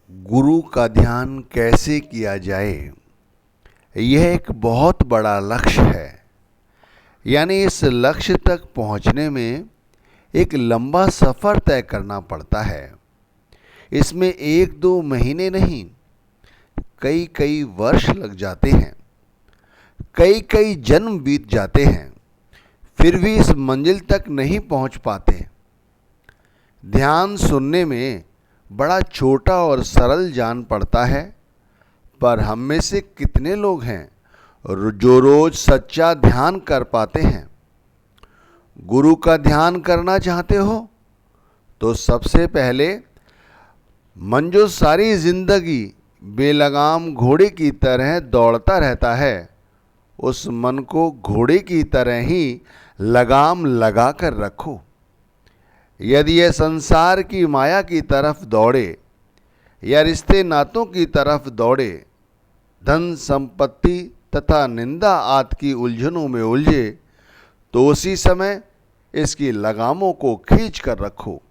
गुरु का ध्यान कैसे किया जाए, यह एक बहुत बड़ा लक्ष्य है। यानी इस लक्ष्य तक पहुंचने में एक लंबा सफ़र तय करना पड़ता है। इसमें 1-2 महीने नहीं, कई कई वर्ष लग जाते हैं, कई कई जन्म बीत जाते हैं, फिर भी इस मंजिल तक नहीं पहुंच पाते। ध्यान सुनने में बड़ा छोटा और सरल जान पड़ता है, पर हम में से कितने लोग हैं जो रोज सच्चा ध्यान कर पाते हैं। गुरु का ध्यान करना चाहते हो तो सबसे पहले मन जो सारी जिंदगी बेलगाम घोड़े की तरह दौड़ता रहता है, उस मन को घोड़े की तरह ही लगाम लगा कर रखो। यदि यह संसार की माया की तरफ दौड़े या रिश्ते नातों की तरफ दौड़े, धन संपत्ति तथा निंदा आदि की उलझनों में उलझे, तो उसी समय इसकी लगामों को खींच कर रखो।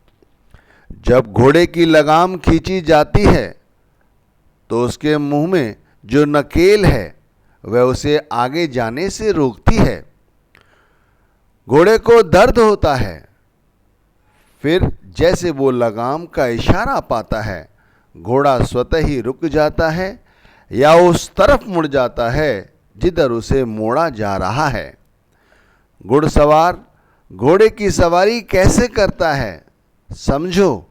जब घोड़े की लगाम खींची जाती है तो उसके मुंह में जो नकेल है वह उसे आगे जाने से रोकती है। घोड़े को दर्द होता है, फिर जैसे वो लगाम का इशारा पाता है, घोड़ा स्वतः ही रुक जाता है या उस तरफ मुड़ जाता है जिधर उसे मोड़ा जा रहा है। घुड़सवार घोड़े की सवारी कैसे करता है, समझो।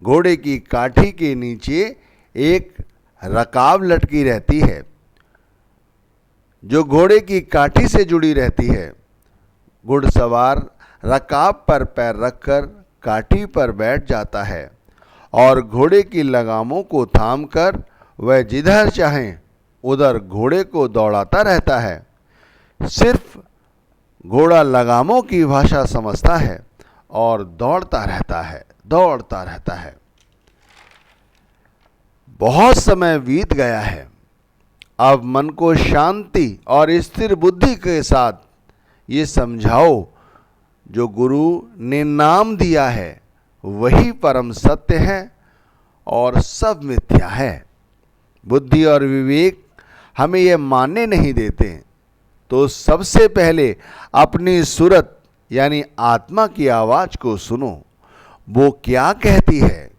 घोड़े की काठी के नीचे एक रकाब लटकी रहती है जो घोड़े की काठी से जुड़ी रहती है। घुड़सवार रकाब पर पैर रखकर काठी पर बैठ जाता है और घोड़े की लगामों को थामकर वह जिधर चाहे उधर घोड़े को दौड़ाता रहता है। सिर्फ घोड़ा लगामों की भाषा समझता है और दौड़ता रहता है, दौड़ता रहता है। बहुत समय बीत गया है। अब मन को शांति और स्थिर बुद्धि के साथ ये समझाओ, जो गुरु ने नाम दिया है वही परम सत्य है और सब मिथ्या है। बुद्धि और विवेक हमें यह मानने नहीं देते, तो सबसे पहले अपनी सूरत यानी आत्मा की आवाज़ को सुनो। वो क्या कहती है?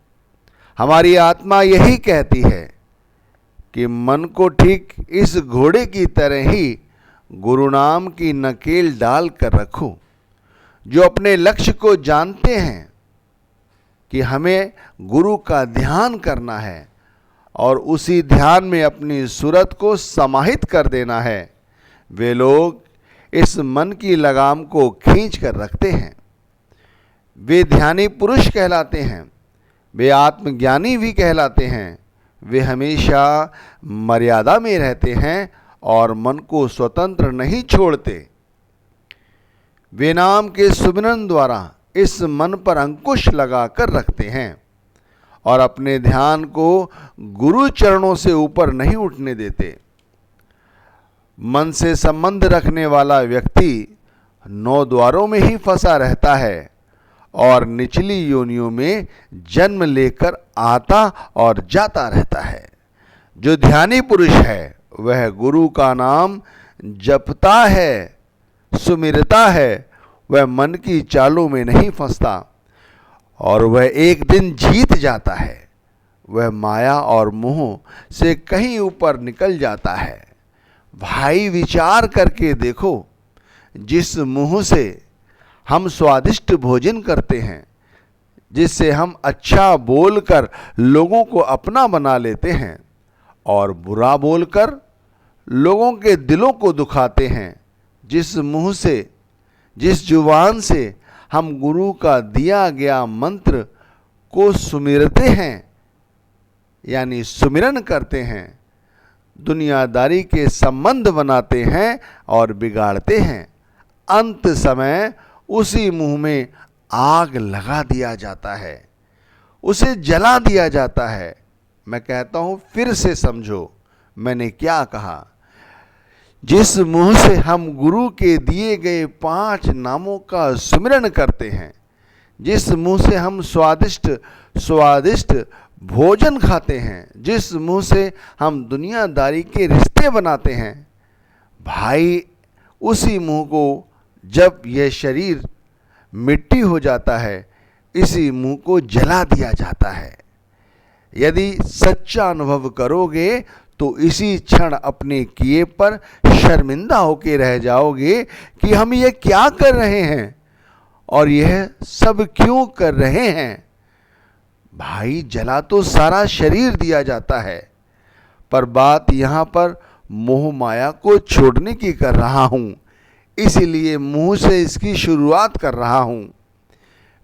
हमारी आत्मा यही कहती है कि मन को ठीक इस घोड़े की तरह ही गुरु नाम की नकेल डाल कर रखो। जो अपने लक्ष्य को जानते हैं कि हमें गुरु का ध्यान करना है और उसी ध्यान में अपनी सूरत को समाहित कर देना है, वे लोग इस मन की लगाम को खींच कर रखते हैं। वे ध्यानी पुरुष कहलाते हैं, वे आत्मज्ञानी भी कहलाते हैं। वे हमेशा मर्यादा में रहते हैं और मन को स्वतंत्र नहीं छोड़ते। वे नाम के सुमिरन द्वारा इस मन पर अंकुश लगाकर रखते हैं और अपने ध्यान को गुरु चरणों से ऊपर नहीं उठने देते। मन से संबंध रखने वाला व्यक्ति 9 द्वारों में ही फंसा रहता है और निचली योनियों में जन्म लेकर आता और जाता रहता है। जो ध्यानी पुरुष है वह गुरु का नाम जपता है, सुमिरता है, वह मन की चालों में नहीं फंसता और वह एक दिन जीत जाता है। वह माया और मोह से कहीं ऊपर निकल जाता है। भाई, विचार करके देखो, जिस मुंह से हम स्वादिष्ट भोजन करते हैं, जिससे हम अच्छा बोलकर लोगों को अपना बना लेते हैं और बुरा बोलकर लोगों के दिलों को दुखाते हैं, जिस मुंह से, जिस जुबान से हम गुरु का दिया गया मंत्र को सुमिरते हैं यानी सुमिरन करते हैं, दुनियादारी के संबंध बनाते हैं और बिगाड़ते हैं, अंत समय उसी मुंह में आग लगा दिया जाता है, उसे जला दिया जाता है। मैं कहता हूं, फिर से समझो मैंने क्या कहा। जिस मुंह से हम गुरु के दिए गए 5 नामों का सुमिरन करते हैं, जिस मुंह से हम स्वादिष्ट स्वादिष्ट भोजन खाते हैं, जिस मुंह से हम दुनियादारी के रिश्ते बनाते हैं, भाई उसी मुंह को जब यह शरीर मिट्टी हो जाता है, इसी मुंह को जला दिया जाता है। यदि सच्चा अनुभव करोगे तो इसी क्षण अपने किए पर शर्मिंदा होके रह जाओगे कि हम ये क्या कर रहे हैं और यह सब क्यों कर रहे हैं। भाई जला तो सारा शरीर दिया जाता है, पर बात यहाँ पर मोह माया को छोड़ने की कर रहा हूँ, इसीलिए मुंह से इसकी शुरुआत कर रहा हूँ।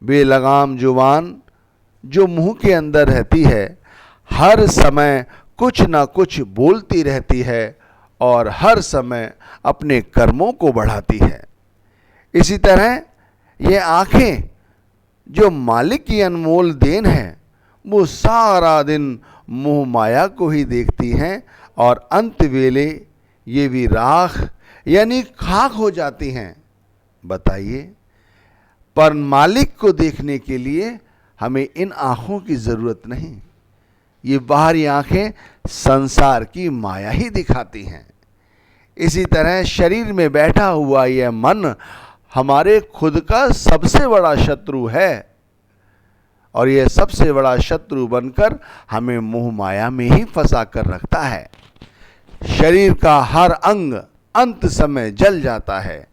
बेलगाम जुबान जो मुंह के अंदर रहती है, हर समय कुछ ना कुछ बोलती रहती है और हर समय अपने कर्मों को बढ़ाती है। इसी तरह ये आंखें जो मालिक की अनमोल देन है, वो सारा दिन मोह माया को ही देखती हैं और अंत वेले ये भी राख यानी खाक हो जाती हैं। बताइए, पर मालिक को देखने के लिए हमें इन आँखों की ज़रूरत नहीं। ये बाहरी आँखें संसार की माया ही दिखाती हैं। इसी तरह शरीर में बैठा हुआ यह मन हमारे खुद का सबसे बड़ा शत्रु है और यह सबसे बड़ा शत्रु बनकर हमें मोह माया में ही फंसा कर रखता है। शरीर का हर अंग अंत समय जल जाता है।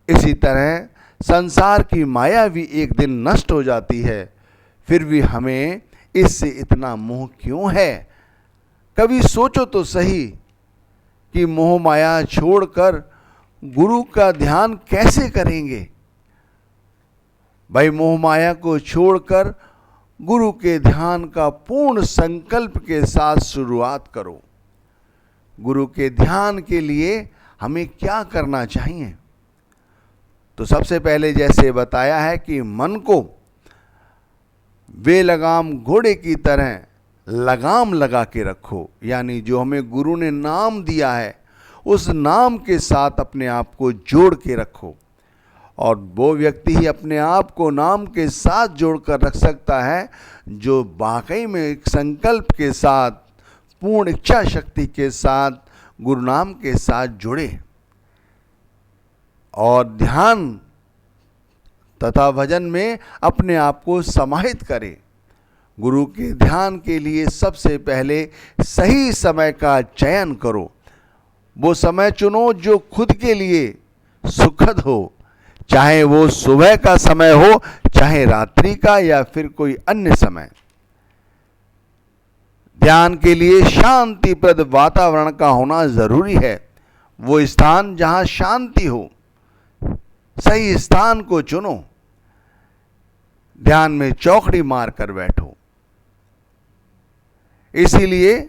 इसी तरह संसार की माया भी एक दिन नष्ट हो जाती है, फिर भी हमें इससे इतना मोह क्यों है। कभी सोचो तो सही कि मोह माया छोड़कर गुरु का ध्यान कैसे करेंगे। भाई मोह माया को छोड़कर गुरु के ध्यान का पूर्ण संकल्प के साथ शुरुआत करो। गुरु के ध्यान के लिए हमें क्या करना चाहिए? तो सबसे पहले जैसे बताया है कि मन को बेलगाम घोड़े की तरह लगाम लगा के रखो, यानी जो हमें गुरु ने नाम दिया है उस नाम के साथ अपने आप को जोड़ के रखो। और वो व्यक्ति ही अपने आप को नाम के साथ जोड़कर रख सकता है जो वाकई में एक संकल्प के साथ, पूर्ण इच्छा शक्ति के साथ गुरु नाम के साथ जुड़े और ध्यान तथा भजन में अपने आप को समाहित करे। गुरु के ध्यान के लिए सबसे पहले सही समय का चयन करो। वो समय चुनो जो खुद के लिए सुखद हो, चाहे वो सुबह का समय हो, चाहे रात्रि का या फिर कोई अन्य समय। ध्यान के लिए शांतिप्रद वातावरण का होना जरूरी है। वो स्थान जहां शांति हो, सही स्थान को चुनो। ध्यान में चौकड़ी मार कर बैठो। इसीलिए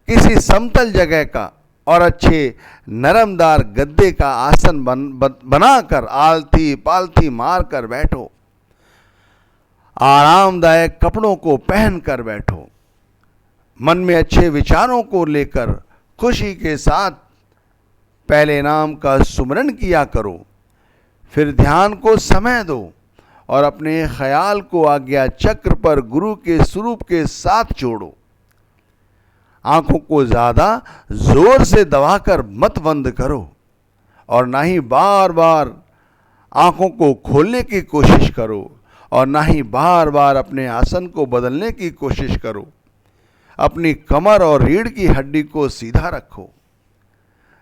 किसी समतल जगह का और अच्छे नरमदार गद्दे का आसन बनाकर आलथी पालथी मार कर बैठो। आरामदायक कपड़ों को पहन कर बैठो। मन में अच्छे विचारों को लेकर खुशी के साथ पहले नाम का सुमरन किया करो। फिर ध्यान को समय दो और अपने ख्याल को आज्ञा चक्र पर गुरु के स्वरूप के साथ जोड़ो। आंखों को ज़्यादा जोर से दबाकर मत बंद करो और ना ही बार बार आंखों को खोलने की कोशिश करो और ना ही बार बार अपने आसन को बदलने की कोशिश करो। अपनी कमर और रीढ़ की हड्डी को सीधा रखो।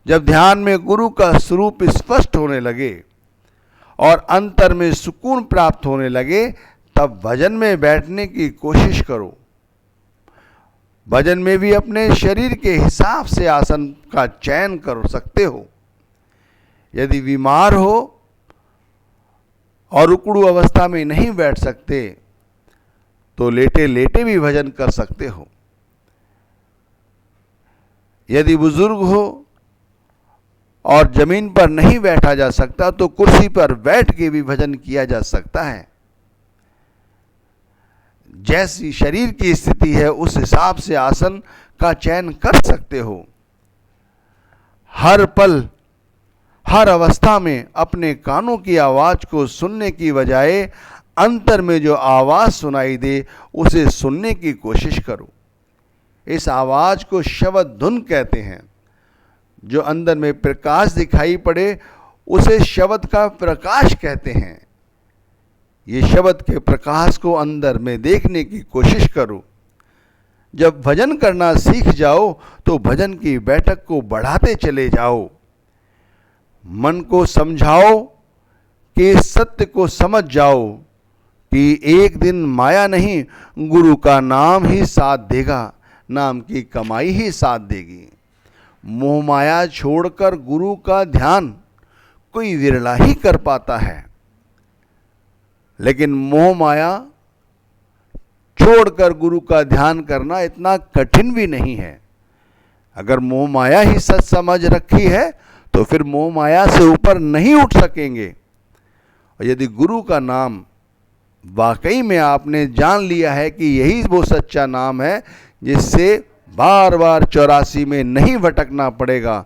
जब ध्यान में गुरु का स्वरूप स्पष्ट होने लगे और अंतर में सुकून प्राप्त होने लगे, तब भजन में बैठने की कोशिश करो। भजन में भी अपने शरीर के हिसाब से आसन का चयन कर सकते हो। यदि बीमार हो और उकड़ू अवस्था में नहीं बैठ सकते तो लेटे लेटे भी भजन कर सकते हो। यदि बुजुर्ग हो और जमीन पर नहीं बैठा जा सकता तो कुर्सी पर बैठ के भी भजन किया जा सकता है। जैसी शरीर की स्थिति है उस हिसाब से आसन का चयन कर सकते हो। हर पल हर अवस्था में अपने कानों की आवाज को सुनने की बजाय अंतर में जो आवाज़ सुनाई दे उसे सुनने की कोशिश करो। इस आवाज़ को शब्द धुन कहते हैं। जो अंदर में प्रकाश दिखाई पड़े उसे शब्द का प्रकाश कहते हैं। ये शब्द के प्रकाश को अंदर में देखने की कोशिश करो। जब भजन करना सीख जाओ तो भजन की बैठक को बढ़ाते चले जाओ। मन को समझाओ कि इस सत्य को समझ जाओ कि एक दिन माया नहीं, गुरु का नाम ही साथ देगा, नाम की कमाई ही साथ देगी। मोह माया छोड़कर गुरु का ध्यान कोई विरला ही कर पाता है, लेकिन मोह माया छोड़कर गुरु का ध्यान करना इतना कठिन भी नहीं है। अगर मोह माया ही सच समझ रखी है तो फिर मोह माया से ऊपर नहीं उठ सकेंगे। और यदि गुरु का नाम वाकई में आपने जान लिया है कि यही वो सच्चा नाम है जिससे बार बार 84 में नहीं भटकना पड़ेगा,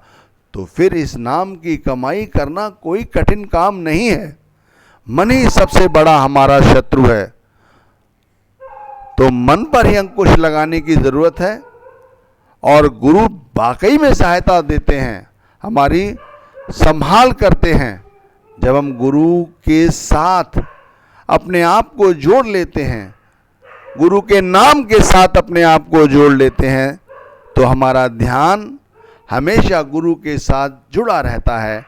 तो फिर इस नाम की कमाई करना कोई कठिन काम नहीं है। मन ही सबसे बड़ा हमारा शत्रु है, तो मन पर ही अंकुश लगाने की ज़रूरत है। और गुरु वाकई में सहायता देते हैं, हमारी संभाल करते हैं। जब हम गुरु के साथ अपने आप को जोड़ लेते हैं, गुरु के नाम के साथ अपने आप को जोड़ लेते हैं, तो हमारा ध्यान हमेशा गुरु के साथ जुड़ा रहता है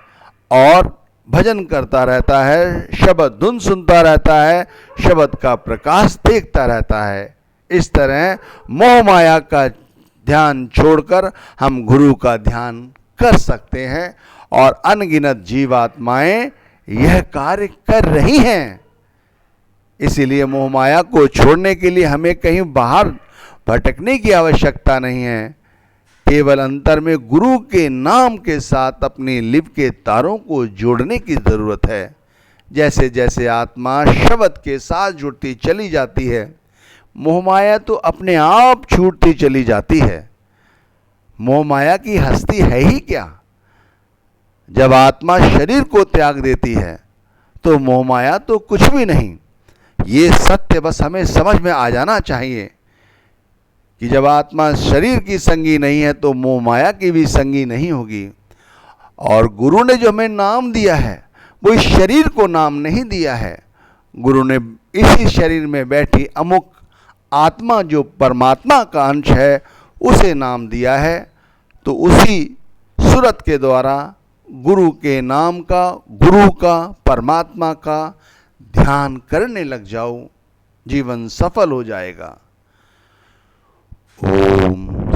और भजन करता रहता है, शब्द धुन सुनता रहता है, शब्द का प्रकाश देखता रहता है। इस तरह मोह माया का ध्यान छोड़कर हम गुरु का ध्यान कर सकते हैं और अनगिनत जीवात्माएं यह कार्य कर रही हैं। इसीलिए मोह माया को छोड़ने के लिए हमें कहीं बाहर भटकने की आवश्यकता नहीं है। केवल अंतर में गुरु के नाम के साथ अपनी लिप के तारों को जोड़ने की ज़रूरत है। जैसे जैसे आत्मा शब्द के साथ जुड़ती चली जाती है, मोह माया तो अपने आप छूटती चली जाती है। मोह माया की हस्ती है ही क्या? जब आत्मा शरीर को त्याग देती है तो मोह माया तो कुछ भी नहीं। ये सत्य बस हमें समझ में आ जाना चाहिए कि जब आत्मा शरीर की संगी नहीं है तो मोह माया की भी संगी नहीं होगी। और गुरु ने जो हमें नाम दिया है वो इस शरीर को नाम नहीं दिया है। गुरु ने इसी शरीर में बैठी अमुक आत्मा जो परमात्मा का अंश है उसे नाम दिया है। तो उसी सूरत के द्वारा गुरु के नाम का, गुरु का, परमात्मा का ध्यान करने लग जाओ, जीवन सफल हो जाएगा। ओम